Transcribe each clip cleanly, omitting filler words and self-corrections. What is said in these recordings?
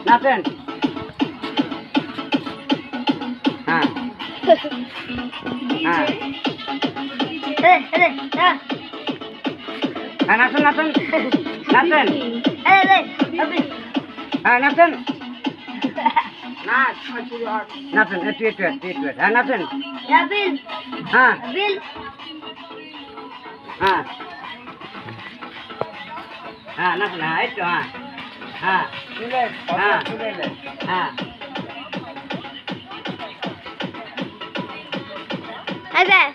নাচেন হ্যাঁ হ্যাঁ নাচেন নাচেন নাচেন হ্যাঁ নাচেন নাচেন হ্যাঁ নাচেন হ্যাঁ হ্যাঁ হ্যাঁ নাচেন হ্যাঁ এই তো হ্যাঁ হ্যাঁ হ্যাঁ হ্যাঁ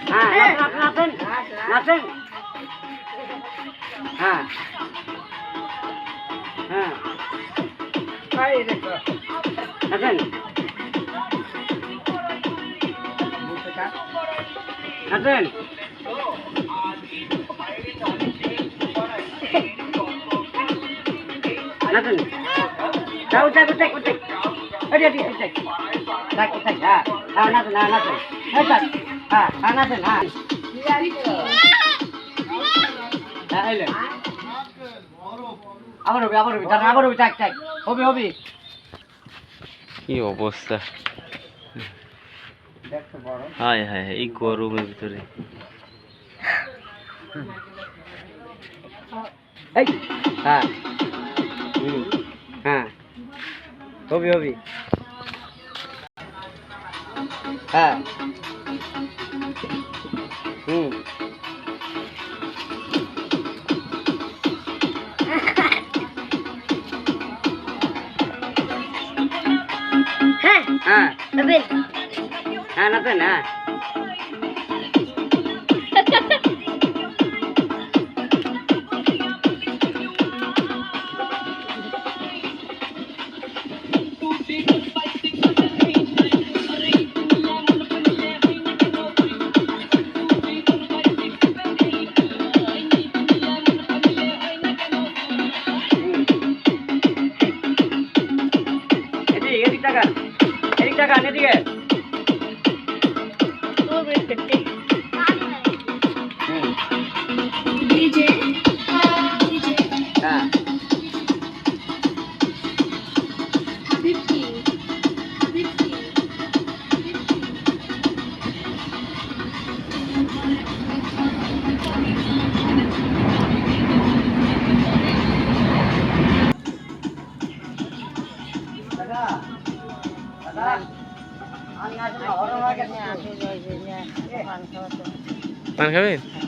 হ্যাঁ নাচেন নাচেন হ্যাঁ হ্যাঁ নাচেন নাচেন নাচেন যাও উঠে উঠে উঠে রেডি উঠে থাক থাক হ্যাঁ হ্যাঁ নাচেন হ্যাঁ নাচেন হ্যাঁ হ্যাঁ নাচেন হ্যাঁ হ্যাঁ এলে আবার হবে তার আবার হবে থাক থাক হবে কি অবস্থা হায় হায় এই গরমের ভিতরে এই হ্যাঁ হ্যাঁ হবে হ্যাঁ হ্যাঁ হ্যাঁ নাচেন হ্যাঁ এদিক টাকান এদিকে হ্যাঁ পান খাবেন?